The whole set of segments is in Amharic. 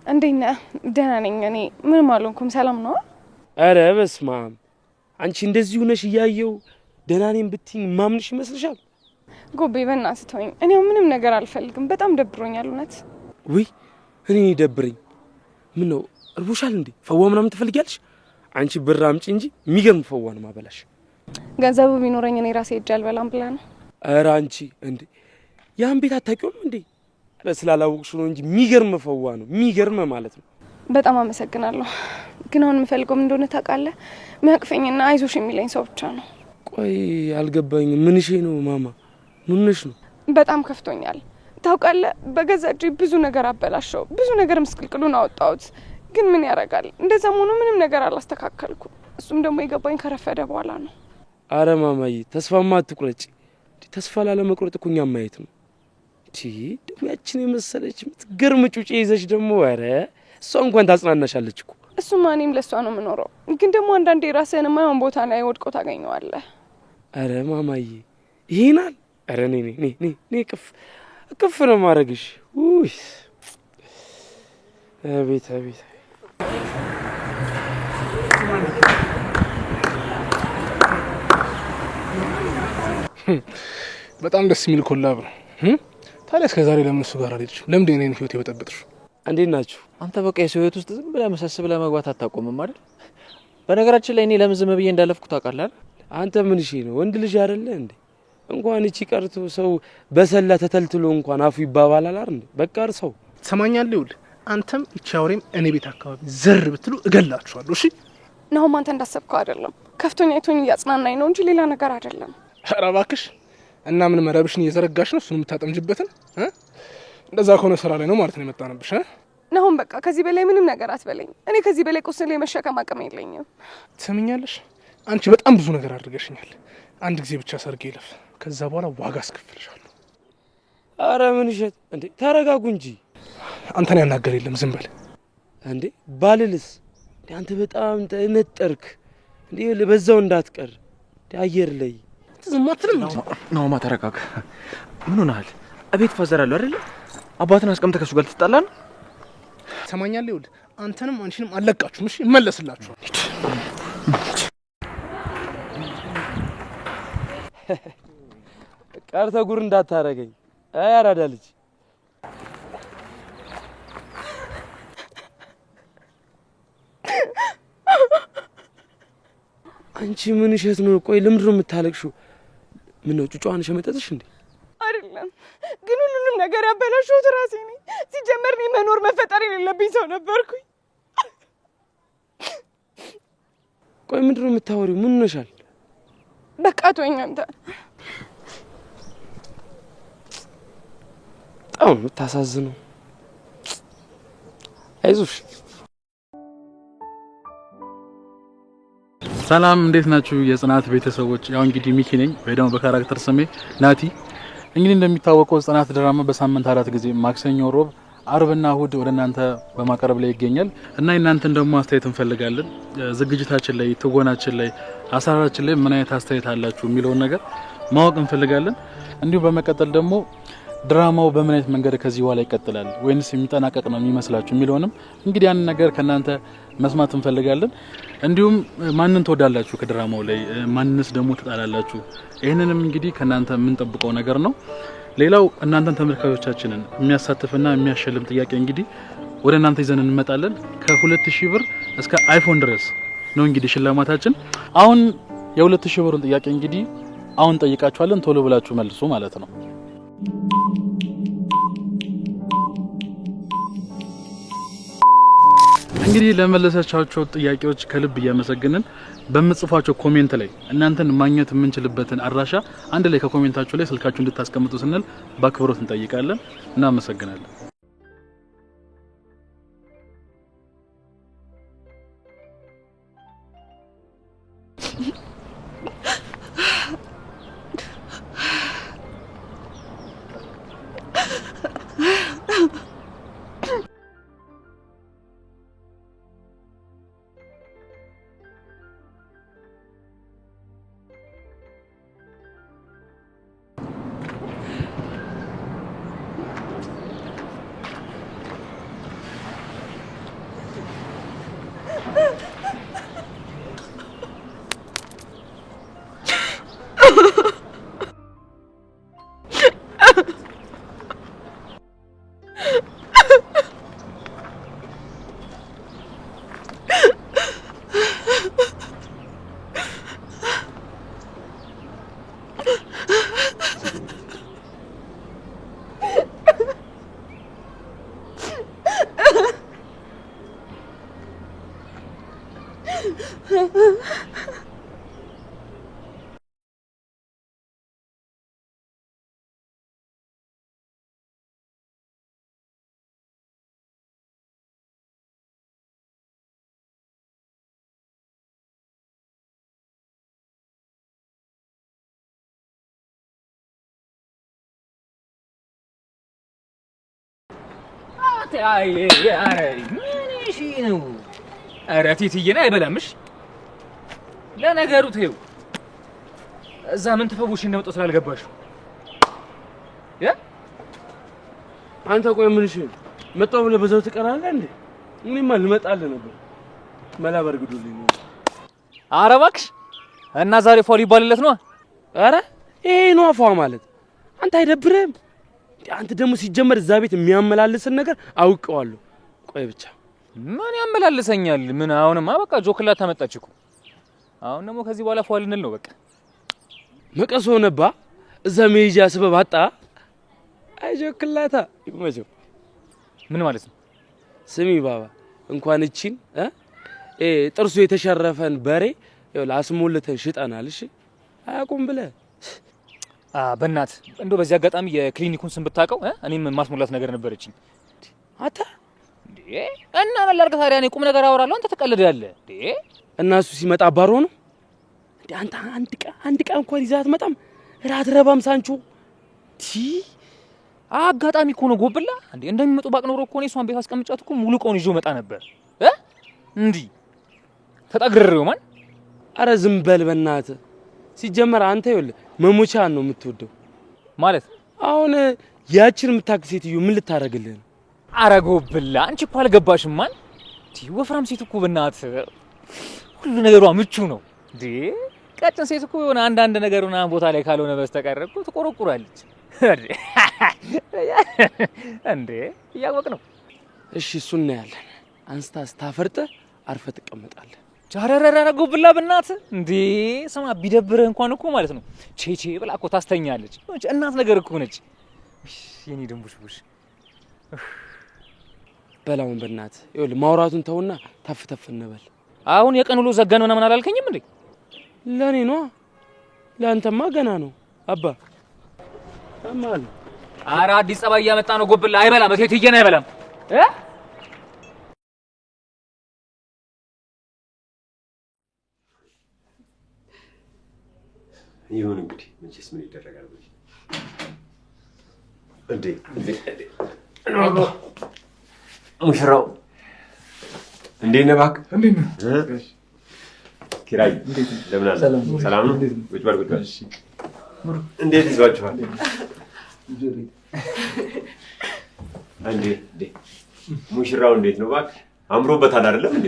እንዴት ነህ? ደህና ነኝ እኔ ምንም አልሆንኩም ሰላም ነው። አረ በስመ አብ አንቺ እንደዚህ ሆነሽ እያየው ደህና ነኝ ብትይኝ ማምንሽ ይመስልሻል? ጎቤ በእናትህ ተወኝ። እኔ ምንም ነገር አልፈልግም በጣም ደብሮኛል እውነት። ውይ እኔ ደብረኝ ምን ነው እርቦሻል እንዴ? ፈዋ ምናምን ትፈልጊያለሽ? አንቺ ብር አምጪ እንጂ የሚገርም ፈዋ ነው ማበላሽ። ገንዘቡ ቢኖረኝ እኔ ራሴ ሄጄ አልበላም ብላ ነው። አረ አንቺ እንዴ ያን ቤት አታውቂውም እንዴ? ስላላወቅሽ ነው እንጂ የሚገርም ፈዋ ነው የሚገርም ማለት ነው። በጣም አመሰግናለሁ። ግን አሁን የምፈልገው ምን እንደሆነ ታውቃለህ? የሚያቅፈኝና አይዞሽ የሚለኝ ሰው ብቻ ነው። ቆይ አልገባኝም። ምንሽ ነው ማማ? ምንሽ ነው? በጣም ከፍቶኛል ታውቃለህ። በገዛ እጄ ብዙ ነገር አበላሸው፣ ብዙ ነገር ምስቅልቅሉን አወጣሁት። ግን ምን ያደርጋል እንደዛም ሆኖ ምንም ነገር አላስተካከልኩም። እሱም ደግሞ የገባኝ ከረፈደ በኋላ ነው። አረ ማማዬ ተስፋማ አትቁረጪ። ተስፋ ላለመቁረጥ እኮ እኛም ማየት ነው። ደግሞ ያችን የመሰለች የምትገርም ጩጬ ይዘሽ ደግሞ አረ እሷ እንኳን ታጽናናሻለች እኮ። እሱማ እኔም ለእሷ ነው የምኖረው። ግን ደግሞ አንዳንዴ ራስህን የማይሆን ቦታ ላይ ወድቆ ታገኘዋለህ። አረ ማማዬ ይሄናል። አረ እኔ ቅፍ ነው ማድረግሽ። ውይ አቤት አቤት። በጣም ደስ የሚል ኮላብ ነው። ታዲያ እስከ ዛሬ ለምን እሱ ጋር አልሄድሽም? ለምንድን ነው የኔን ህይወት የበጠበጥሽው? እንዴት ናችሁ? አንተ በቃ የሰው ህይወት ውስጥ ዝም ብለህ መሰስ ብለህ መግባት አታቆምም አይደል? በነገራችን ላይ እኔ ለምን ዝም ብዬ እንዳለፍኩ ታውቃለህ አይደል? አንተ ምን እሺ ነው ወንድ ልጅ አይደለ እንዴ? እንኳን እቺ ቀርቶ ሰው በሰላ ተተልትሎ እንኳን አፉ ይባባላል አይደል? በቃ እርሰው ትሰማኛለህ? ይኸውልህ አንተም እቺ አውሬም እኔ ቤት አካባቢ ዘር ብትሉ እገላችኋለሁ። እሺ ናሁም አንተ እንዳሰብከው አይደለም። ከፍቶኝ አይቶኝ እያጽናናኝ ነው እንጂ ሌላ ነገር አይደለም። ኧረ እባክሽ እና ምን መረብሽን እየዘረጋሽ ነው? እሱን የምታጠምጅበትን እንደዛ ከሆነ ስራ ላይ ነው ማለት ነው የመጣንብሽ። ናሁም በቃ ከዚህ በላይ ምንም ነገር አትበለኝ። እኔ ከዚህ በላይ ቁስል የመሸከም አቅም የለኝም። ትሰምኛለሽ? አንቺ በጣም ብዙ ነገር አድርገሽኛል። አንድ ጊዜ ብቻ ሰርጌ ይለፍ፣ ከዛ በኋላ ዋጋ አስከፍልሻለሁ። አረ ምን ይሸት እንዴ? ተረጋጉ እንጂ። አንተን ያናገር የለም ዝም በል እንዴ። ባልልስ አንተ በጣም ተነጠርክ እንዴ? ለበዛው እንዳትቀር አየር ላይ ዝም አትልም። ናውማ ተረጋጋ። ምን ሆነሃል? እቤት ፈዘራለሁ አይደል? አባትን አስቀምጠህ ከሱ ጋር ልትጣላ ነው? ትሰማኛለህ? ይኸውልህ አንተንም አንቺንም አለቃችሁም። እሺ እመለስላችኋል። ቀርተህ ጉር እንዳታረገኝ። አይ አራዳ ልጅ አንቺ ምን እሸት ነው? ቆይ ለምንድን ነው የምታለቅሽው? ምን ነው ጩጫዋን ሸመጠጥሽ እንዴ? አይደለም ግን ሁሉንም ነገር ያበላሽሁት ራሴ ነኝ። ሲጀመር እኔ መኖር መፈጠር የሌለብኝ ሰው ነበርኩኝ። ቆይ ምንድን ነው የምታወሪው? ምን ሆነሻል? በቃ ተወኝ አንተ። በጣም የምታሳዝነው። አይዞሽ። ሰላም እንዴት ናችሁ የጽናት ቤተሰቦች? ያው እንግዲህ ሚኪ ነኝ ወይ ደግሞ በካራክተር ስሜ ናቲ። እንግዲህ እንደሚታወቀው ጽናት ድራማ በሳምንት 4 ጊዜ ማክሰኞ፣ ሮብ፣ አርብና እሁድ ወደ እናንተ በማቅረብ ላይ ይገኛል እና እናንተን ደግሞ አስተያየት እንፈልጋለን። ዝግጅታችን ላይ፣ ትወናችን ላይ፣ አሰራራችን ላይ ምን አይነት አስተያየት አላችሁ የሚለውን ነገር ማወቅ እንፈልጋለን። እንዲሁም በመቀጠል ደግሞ ድራማው በምን አይነት መንገድ ከዚህ በኋላ ይቀጥላል ወይንስ የሚጠናቀቅ ነው የሚመስላችሁ የሚለውንም እንግዲህ ያን ነገር ከናንተ መስማት እንፈልጋለን። እንዲሁም ማንን ትወዳላችሁ ከድራማው ላይ ማንንስ ደግሞ ትጣላላችሁ? ይሄንንም እንግዲህ ከናንተ የምንጠብቀው ነገር ነው። ሌላው እናንተን ተመልካቾቻችንን የሚያሳትፍና የሚያሸልም ጥያቄ እንግዲህ ወደ እናንተ ይዘን እንመጣለን። ከ2000 ብር እስከ አይፎን ድረስ ነው እንግዲህ ሽልማታችን። አሁን የ2000 ብሩን ጥያቄ እንግዲህ አሁን ጠይቃችኋለን። ቶሎ ብላችሁ መልሱ ማለት ነው። እንግዲህ ለመለሳቻቸው ጥያቄዎች ከልብ እያመሰግንን በመጽፋቸው ኮሜንት ላይ እናንተን ማግኘት የምንችልበትን አድራሻ አንድ ላይ ከኮሜንታችሁ ላይ ስልካችሁ እንድታስቀምጡ ስንል በአክብሮት እንጠይቃለን። እናመሰግናለን። ምን እሺ ነው? ኧረ ቴትዬን አይበላምሽ። ለነገሩ ተይው። እዛ ምን ተፈውሽ እንደመጣው ስላልገባሽ አንተ ቆይ ምን እሺ መጣው ብለህ በዛው ትቀራለህ እንዴ? እኔማ ልመጣልህ ነበር። መላ በርግዶልኝ። ኧረ እባክሽ እና ዛሬ ፏል ይባልለት ነው። ኧረ ይሄ ነው አፏ ማለት። አንተ አይደብርህም? አንተ ደግሞ ሲጀመር እዛ ቤት የሚያመላልስን ነገር አውቀዋለሁ። ቆይ ብቻ ምን ያመላልሰኛል? ምን አሁንማ በቃ ጆክላ ታመጣች እኮ። አሁን ደግሞ ከዚህ በኋላ ፏል እንል ነው በቃ። መቀሶ ነባ እዛ መሄጃ ሰበብ አጣ። አይ ጆክላታ ይመቸው። ምን ማለት ነው? ስሚ ባባ እንኳን እቺን ጥርሱ የተሸረፈን በሬ ላስሞልተን ሽጠናል። እሺ አያቁም ብለህ በእናት እንደው በዚህ አጋጣሚ የክሊኒኩን ስም ብታውቀው እኔም ማስሞላት ነገር ነበረችኝ። አታ እንዴ እና መላርቀ ታዲያ እኔ ቁም ነገር አወራለሁ አንተ ትቀልዳለህ እንዴ? እና እሱ ሲመጣ ባሮ ነው እንዴ? አንተ አንድ ቀን እንኳን ይዛት መጣም ራት ረባም ሳንቹ ቲ አጋጣሚ እኮ ነው ጎብላ እንዴ። እንደሚመጡ ባቅ ኖሮ እኮ ነው እሷን ቤት አስቀምጫት እኮ ሙሉ ቀውን ይዤው መጣ ነበር እንዴ ተጣግረረው ማን። አረ ዝም በል በእናትህ። ሲጀመር አንተ ይኸውልህ መሞቻን ነው የምትወደው ማለት። አሁን ያችን የምታክል ሴትዮ ምን ልታረግልህ ነው? አረ ጎብላ አንቺ እኮ አልገባሽም ማን። ወፍራም ሴት እኮ በእናትህ ሁሉ ነገሯ ምቹ ነው እንዴ። ቀጭን ሴት እኮ የሆነ አንዳንድ ነገሩና ቦታ ላይ ካልሆነ በስተቀር እኮ ትቆረቁራለች እንዴ። እያወቅ ነው። እሺ እሱን ነው ያለን። አንስታ ስታፈርጠ አርፈ ትቀመጣለህ። ጃረረረ ጎብላ በእናትህ እንዴ። ስማ ቢደብርህ እንኳን እኮ ማለት ነው ቼቼ ብላ እኮ ታስተኛለች። እናት ነገር እኮ ነች የኔ ድንቡሽቡሽ። በላውን በእናትህ ይኸውልህ ማውራቱን ተውና ተፍ ተፍ እንበል። አሁን የቀን ውሎ ዘጋን ምናምን አላልከኝም እንዴ? ለኔ ነው ለአንተማ ገና ነው አባ አማል። ኧረ አዲስ ጸባይ እያመጣ ነው ጎብላ። አይበላም እቴትዬን አይበላም ይሁን እንግዲህ መቼስ ምን ይደረጋል ብለሽ እንዴ ሙሽራው እንዴት ነህ? እባክህ እንዴት ነህ? ኪራይ ለምን አለ? ሰላም ነው? ቁጭ በል ቁጭ በል። እሺ እንዴት ይዟችኋል? እንዴ ሙሽራው እንዴት ነው? እባክህ አምሮበታል አይደለም እንዴ?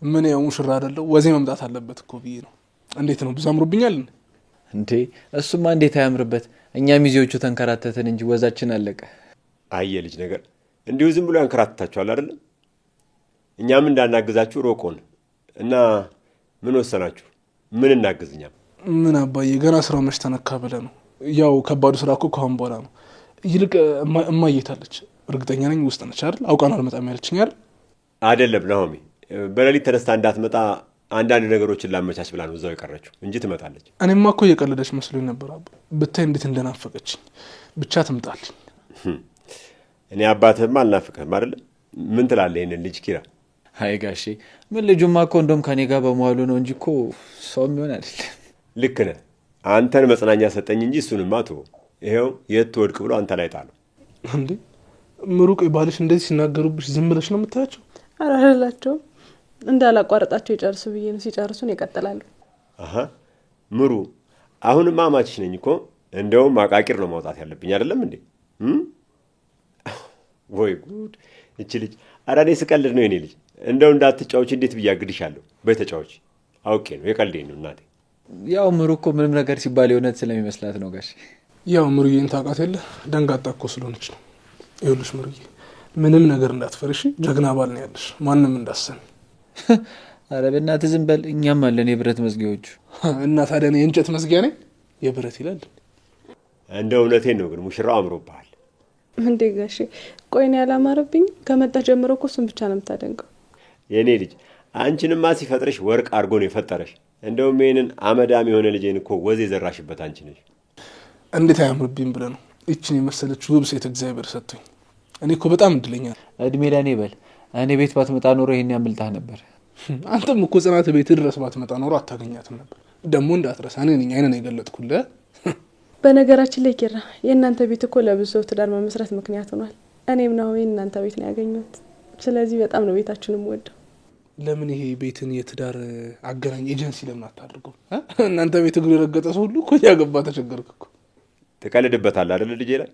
ምን ያው ሙሽራ አይደለም ወዜ መምጣት አለበት እኮ ብዬ ነው። እንዴት ነው? ብዙ አምሮብኛል እንዴ? እሱማ እንዴት አያምርበት? እኛ ሚዜዎቹ ተንከራተተን እንጂ ወዛችን አለቀ። አየ ልጅ ነገር እንዲሁ ዝም ብሎ ያንከራተታችኋል አይደለም? እኛም እንዳናግዛችሁ ሮቆን እና ምን ወሰናችሁ? ምን እናግዝኛ? ምን አባዬ ገና ስራው መች ተነካ ብለህ ነው? ያው ከባዱ ስራ እኮ ከአሁን በኋላ ነው። ይልቅ እማየታለች እርግጠኛ ነኝ ውስጥ ነች አይደል? አውቃን አልመጣም ያለችኝ አይደል? አይደለም ናሆሚ፣ በሌሊት ተነስታ እንዳትመጣ አንዳንድ ነገሮችን ላመቻች ብላ ነው እዛው የቀረችው እንጂ ትመጣለች። እኔማ እኮ እየቀለደች መስሎኝ ነበር አባ። ብታይ እንዴት እንደናፈቀችኝ። ብቻ ትምጣልኝ። እኔ አባትህማ አልናፍቅህም አይደል? ምን ትላለህ ይሄንን ልጅ ኪራ? አይ ጋሼ ምን ልጁማ እኮ እንደውም ከኔ ጋር በመዋሉ ነው እንጂ እኮ ሰው የሚሆን አይደለም። ልክ ነህ። አንተን መጽናኛ ሰጠኝ እንጂ እሱንማ ተወው። ይሄው የት ትወድቅ ብሎ አንተ ላይ ጣለው እንዴ። ምሩቅ ባልሽ እንደዚህ ሲናገሩብሽ ዝም ብለሽ ነው የምታያቸው? አራላቸው እንዳላቋረጣቸው ይጨርሱ ብዬ ነው። ሲጨርሱን ይቀጥላሉ። አሃ ምሩ አሁንማ አማችሽ ነኝ እኮ። እንደውም አቃቂር ነው ማውጣት ያለብኝ አይደለም እንዴ? ወይ ጉድ እቺ ልጅ። ኧረ እኔ ስቀልድ ነው የኔ ልጅ። እንደው እንዳትጫወች እንዴት ብያግድሻለሁ። በተጫወች አውቄ ነው የቀልዴ ነው እናቴ። ያው ምሩ እኮ ምንም ነገር ሲባል የእውነት ስለሚመስላት ነው ጋሽ። ያው ምሩዬን ታውቃት የለ ደንጋጣ እኮ ስለሆነች ነው። ይኸውልሽ ምሩዬ ምንም ነገር እንዳትፈርሽ፣ ጀግና ባል ነው ያለሽ። ማንም እንዳሰን። ኧረ በእናትህ ዝም በል። እኛም አለን የብረት መዝጊያዎቹ። እና ታዲያ እኔ የእንጨት መዝጊያ ነኝ? የብረት ይላል። እንደው እውነቴን ነው ግን ሙሽራው አምሮብሃል። እንዴ ጋሼ ቆይ ነው ያላማረብኝ? ከመጣ ጀምሮ እኮ እሱን ብቻ ነው የምታደንቀው። የኔ ልጅ አንቺንማ ሲፈጥርሽ ወርቅ አድርጎ ነው የፈጠረሽ። እንደውም ይሄንን አመዳም የሆነ ልጄን እኮ ወዝ የዘራሽበት አንቺ ነሽ። እንዴት አያምርብኝ ብለህ ነው ይችን የመሰለች ውብ ሴት እግዚአብሔር ሰጥቶኝ። እኔ እኮ በጣም እድለኛ ነኝ። እድሜ ለኔ በል። እኔ ቤት ባትመጣ ኖሮ ይሄን ያምልጣህ ነበር። አንተም እኮ ጽናት ቤት ድረስ ባትመጣ ኖሮ አታገኛትም ነበር። ደግሞ እንዳትረሳ እኔ ነኝ አይነን የገለጥኩልህ። በነገራችን ላይ ኪራ የእናንተ ቤት እኮ ለብዙ ሰው ትዳር መመስረት ምክንያት ሆኗል። እኔም ነው እናንተ ቤት ነው ያገኘሁት። ስለዚህ በጣም ነው ቤታችሁንም ወደው። ለምን ይሄ ቤትን የትዳር አገናኝ ኤጀንሲ ለምን አታድርገው? እናንተ ቤት እግር የረገጠ ሰው ሁሉ እኮ ያገባ ተቸገርክ እኮ። ትቀልድበታለህ አይደል ልጄ ላይ?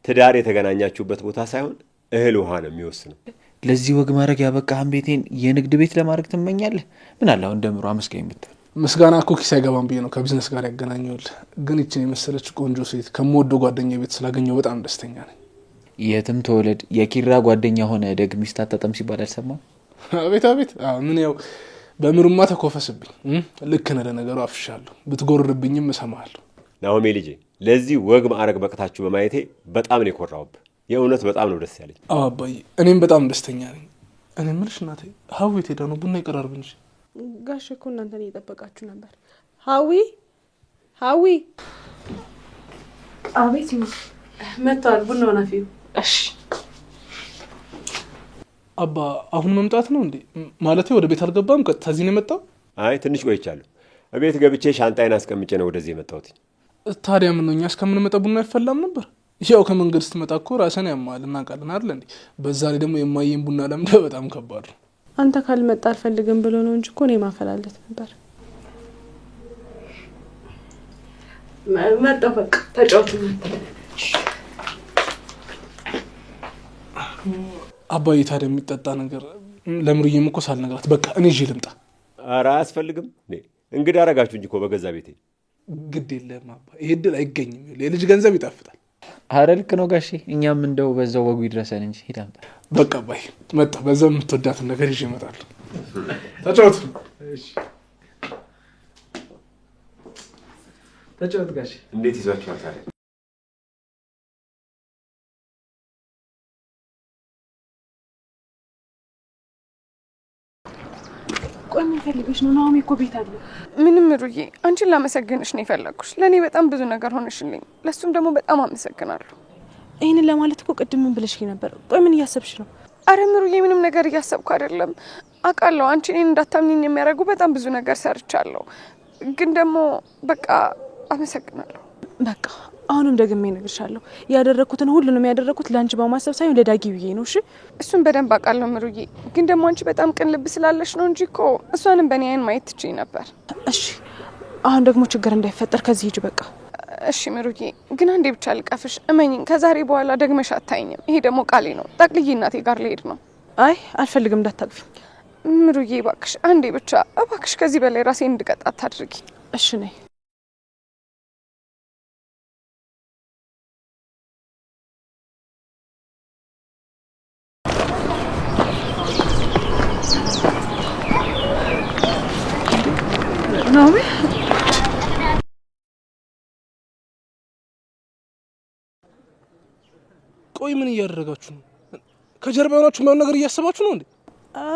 ትዳር የተገናኛችሁበት ቦታ ሳይሆን እህል ውሃ ነው የሚወስነው። ለዚህ ወግ ማድረግ ያበቃህን ቤቴን የንግድ ቤት ለማድረግ ትመኛለህ? ምን አለ አሁን ደምሮ አመስገኝ ብትል። ምስጋና እኮ ኪስ አይገባም ብዬ ነው ከቢዝነስ ጋር ያገናኘሁልህ። ግን ይችን የመሰለች ቆንጆ ሴት ከምወደው ጓደኛ ቤት ስላገኘው በጣም ደስተኛ ነኝ። የትም ተወለድ የኪራ ጓደኛ ሆነ ደግ ሚስት አታጠም ሲባል አልሰማም? አቤት አቤት። ምን ያው በምሩማ ተኮፈስብኝ። ልክ ነህ። ለነገሩ አፍሻለሁ፣ ብትጎርርብኝም እሰማሃለሁ። ናሆሜ ልጄ ለዚህ ወግ ማዕረግ በቅታችሁ በማየቴ በጣም ነው የኮራሁብህ። የእውነት በጣም ነው ደስ ያለኝ። አዎ አባዬ፣ እኔም በጣም ደስተኛ ነኝ። እኔ የምልሽ እናቴ ሀዊ የት ሄዳ ነው? ቡና ይቀራርብ እንጂ። ጋሽ እኮ እናንተን እየጠበቃችሁ ነበር። ሀዊ ሀዊ። አቤት መጥቷል። ቡናውን አፍዩ። እሺ አባ አሁን መምጣት ነው እንዴ? ማለቴ ወደ ቤት አልገባም? ቀጥታ እዚህ ነው የመጣው? አይ ትንሽ ቆይቻለሁ። እቤት ገብቼ ሻንጣዬን አስቀምጬ ነው ወደዚህ የመጣሁት። ታዲያ ምን ነው እኛ እስከምንመጣ ቡና አይፈላም ነበር? ያው ከመንገድ ስትመጣ እኮ ራስን ያማል እናውቃለን አይደል እንዴ? በዛ ላይ ደግሞ የማየን ቡና ለምደ በጣም ከባድ ነው። አንተ ካልመጣ አልፈልግም ብሎ ነው እንጂ እኮ እኔ ማፈላለት ነበር። መጣሁ። በቃ ተጫወቱ። አባዬ ታዲያ የሚጠጣ ነገር ለምሩዬም እኮ ሳልነግራት በቃ እኔ ይዤ ልምጣ? ኧረ አያስፈልግም። እንግዲህ አረጋችሁ እንጂ እኮ በገዛ ቤቴ። ግድ የለም አባ፣ ይሄ እድል አይገኝም። የልጅ ገንዘብ ይጣፍጣል። አረ ልክ ነው ጋሼ። እኛም እንደው በዛው ወጉ ይድረሰን እንጂ ሂድ አምጣ። በቃ አባዬ መጣ። በዛው የምትወዳትን ነገር ይዤ እመጣለሁ። ተጫወቱ። ተጫወት ጋሼ። እንዴት ይዟችኋል ታዲያ? ቆይ ምን ፈልገሽ ነው? ናሆሜ እኮ ቤት አለ። ምንም ሩዬ፣ አንቺን ላመሰግንሽ ነው የፈለግኩሽ። ለእኔ በጣም ብዙ ነገር ሆነሽልኝ፣ ለሱም ደግሞ በጣም አመሰግናለሁ። ይህንን ለማለት እኮ ቅድም ምን ብለሽ ነበር? ቆይ ምን እያሰብሽ ነው? አረ ምሩዬ፣ ምንም ነገር እያሰብኩ አይደለም። አውቃለሁ አንቺ እኔን እንዳታምኚኝ የሚያደርጉ በጣም ብዙ ነገር ሰርቻለሁ፣ ግን ደግሞ በቃ አመሰግናለሁ። በቃ አሁንም ደግሜ እነግርሻለሁ፣ ያደረኩትን ሁሉንም ያደረኩት ለአንቺ በማሰብ ሳይሆን ለዳጊ ብዬ ነው። እሺ እሱን በደንብ አውቃለሁ ምሩዬ፣ ግን ደግሞ አንቺ በጣም ቅን ልብ ስላለሽ ነው እንጂ እኮ እሷንም በእኔ አይን ማየት ትችይ ነበር። እሺ አሁን ደግሞ ችግር እንዳይፈጠር ከዚህ ሂጂ በቃ። እሺ ምሩዬ፣ ግን አንዴ ብቻ ልቀፍሽ፣ እመኝኝ፣ ከዛሬ በኋላ ደግመሽ አታይኝም። ይሄ ደግሞ ቃሌ ነው። ጠቅልዬ እናቴ ጋር ልሄድ ነው። አይ አልፈልግም፣ እንዳታቅፊኝ ምሩዬ። እባክሽ አንዴ ብቻ እባክሽ፣ ከዚህ በላይ ራሴን እንድቀጣ አታድርጊ። እሺ ነይ። ናሆሜ ቆይ ምን እያደረጋችሁ ነው? ከጀርባ የሆናችሁ የማይሆን ነገር እያሰባችሁ ነው እንዴ?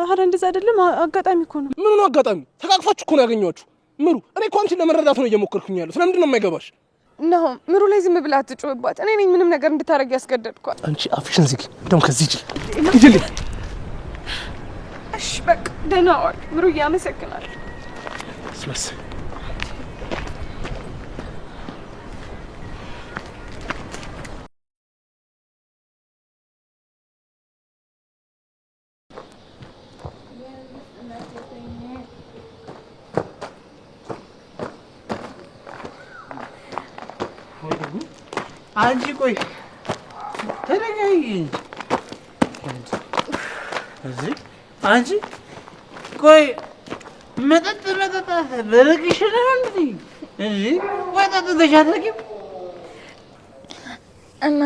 አረ እንደዛ አይደለም፣ አጋጣሚ እኮ ነው። ምን ነው አጋጣሚ? ተቃቅፋችሁ እኮ ነው ያገኘኋችሁ። ምሩ፣ እኔ እኮ አንቺን ለመረዳት ነው እየሞከርኩኝ ያለሁት። ስለምንድን ነው የማይገባሽ? ናሆም፣ ምሩ ላይ ዝም ብላ አትጮህባት። እኔ ነኝ ምንም ነገር እንድታረግ ያስገደድኳት። አንቺ አፍሽን ዝጊ። እንደውም ከዚህ ሂጂልኝ። እሺ በቃ ደህና ዋል ምሩዬ፣ አመሰግናለሁ። አስመሳይ። አንቺ ቆይ ተረጋጊ እንጂ አንቺ ቆይ መጠጥ በረግሽ ነው እንዴ? ወጣት ተሻለቂም እና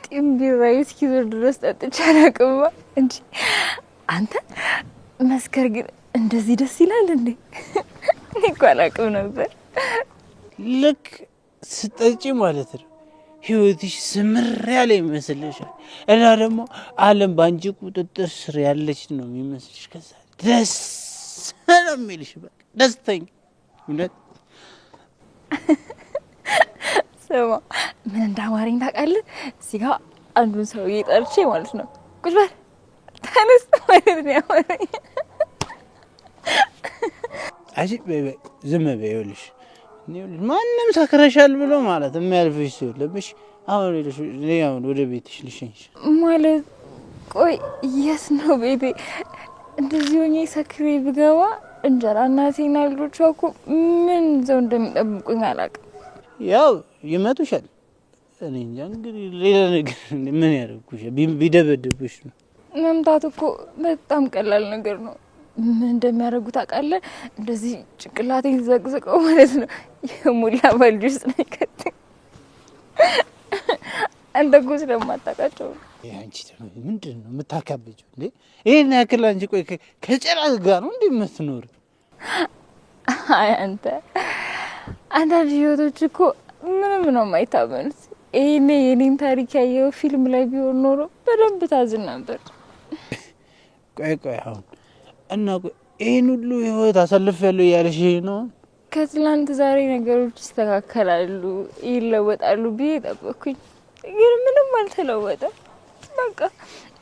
ጢም ቢራይ እስኪዞር ድረስ ጠጥቼ አላውቅም እንጂ አንተ መስከር ግን እንደዚህ ደስ ይላል እንዴ? እኔ እኮ አላውቅም ነበር። ልክ ስጠጪ ማለት ነው ህይወትሽ ስምር ያለ ይመስልሻል እና ደግሞ ዓለም በአንቺ ቁጥጥር ስር ያለች ነው የሚመስልሽ። ከዛ ደስ ነው የሚልሽ። በቃ ደስተኛ እውነት። ስማ ምን እንዳማረኝ ታውቃለህ? እዚህ ጋር አንዱን ሰውዬ ጠርቼ ማለት ነው ቁጭ በል ተነስ ማለት ነው ያማረኝ። አጂ ዝም በይ ይኸውልሽ፣ ማንም ሰክረሻል ብሎ ማለት የሚያልፍሽ ሰው የለብሽ። አሁን ወደ ቤትሽ ልሸኝሽ ማለት። ቆይ የት ነው ቤቴ? እንደዚህ ሆኜ ሰክሬ ብገባ እንጀራ እናቴና ልጆቿ እኮ ምን ይዘው እንደሚጠብቁኝ አላውቅም። ያው ይመቱሻል። እኔ እንጃ እንግዲህ ሌላ ነገር ምን ያደርጉሻል? ቢደበድቡሽ ነው። መምታት እኮ በጣም ቀላል ነገር ነው። ምን እንደሚያደርጉ ታውቃለህ? እንደዚህ ጭንቅላቴን ዘቅዝቀው ማለት ነው የሞላ ባልዲ ውስጥ ነው የሚከተኝ። አንተ እኮ ስለማታውቃቸው ነው። አንቺ ደግሞ ምንድን ነው የምታካብጂው እንዴ? ይሄን ያክል አንቺ ቆይ ከጭራቅ ጋር ነው እንዴ የምትኖር? አይ አንተ አንዳንድ ህይወቶች እኮ ምንም ነው የማይታመኑት። ይሄኔ የኔን ታሪክ ያየው ፊልም ላይ ቢሆን ኖሮ በደንብ ታዝን ነበር። ቆይ አሁን እና ይሄን ሁሉ ህይወት አሳልፌያለሁ እያለሽ ነው? ከትላንት ዛሬ ነገሮች ይስተካከላሉ፣ ይለወጣሉ ብዬ ጠበቅኩኝ፣ ግን ምንም አልተለወጠም። በቃ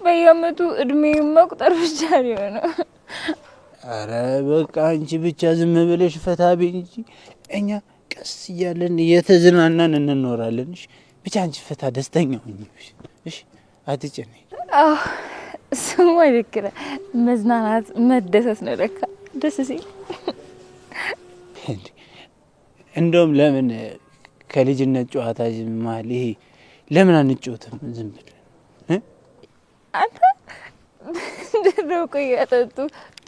በየአመቱ እድሜ መቁጠር ብቻ ነው የሆነው። አረ በቃ አንቺ ብቻ ዝም ብለሽ ፈታ በይ እንጂ እኛ ቀስ እያለን እየተዝናናን እንኖራለን። እሺ ብቻ አንቺ ፈታ ደስተኛ ሁኚ። እሺ አትጨነቂ። አዎ ስሙ አይደክረ መዝናናት መደሰት ነው ለካ ደስ ሲል። እንደውም ለምን ከልጅነት ጨዋታ መሀል ይሄ ለምን አንጫወትም? ዝም ብለን አንተ እንደው ቆይ ያጠጡ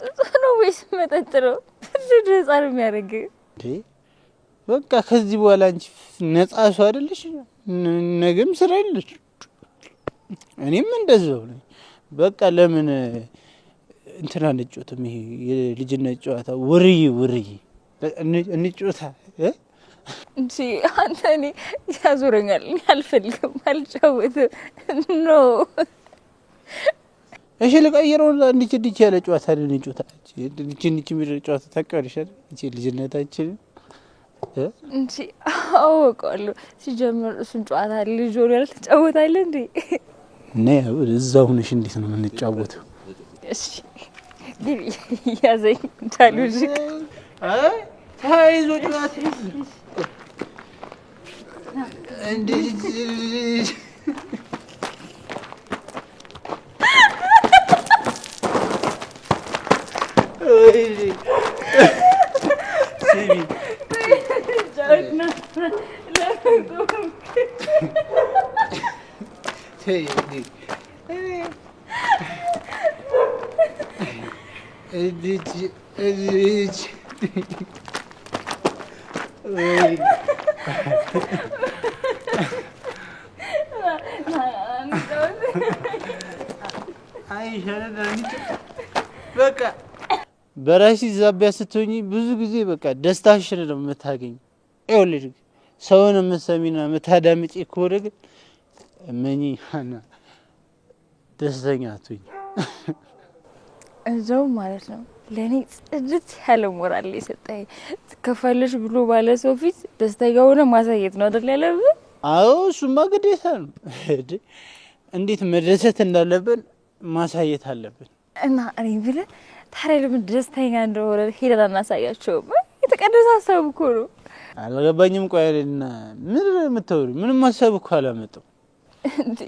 ጥሩ ነው ወይስ መጠጥ ነው? እንደ ህፃን የሚያደርግ እንዴ? በቃ ከዚህ በኋላ አንቺ ነጻ ሰው አይደለሽ? ነገም ስራ የለሽ፣ እኔም እንደዛው ነኝ። በቃ ለምን እንትና አንጫወትም? ይሄ የልጅነት ጨዋታ ውርይ እንጫወታ እንጂ አንተ እኔ ያዞረኛል። አልፈልግም፣ አልጫወትም። ኖ እሺ ልቀይረው። እንዲች ያለ ጨዋታ ልንጫወታ እንጂ ጨዋታ ታውቂዋለሽ አይደል? እቺ ልጅነታችን እንጂ አውቀዋለሁ። ሲጀምር እሱን ጨዋታ ልጅ ሆኖ ያልተጫወታለህ እንዴ? ነይ እዛው ሆነሽ እንዴት ነው የምንጫወተው? እሺ ግቢ ያዘኝ ዳሉጂ። አይ ታይዞ ጨዋታ እንዴ በቃ በራሲ ዛቢያ ስትሆኚ ብዙ ጊዜ በቃ ደስታሽን ነው የምታገኝ። ይኸውልሽ ሰውን የምትሰሚና የምታዳምጪ ከሆነ ግን እመኚ ሀና ደስተኛ አትሆኚ። እዛው ማለት ነው ለእኔ ጽድት ያለ ሞራል የሰጠኝ። ትከፋለሽ ብሎ ባለ ሰው ፊት ደስተኛ ሆነ ማሳየት ነው አይደል ያለብን? አዎ እሱማ ግዴታ ነው። እንዴት መደሰት እንዳለብን ማሳየት አለብን። እና እኔ ብለህ ታዲያ ለምን ደስተኛ እንደሆነ ሄደን አናሳያቸውም? የተቀደሰ ሀሳብ እኮ ነው። አልገባኝም። ቆይና ምን የምታወሪው? ምንም ሀሳብ እኮ አላመጣም። እንዴ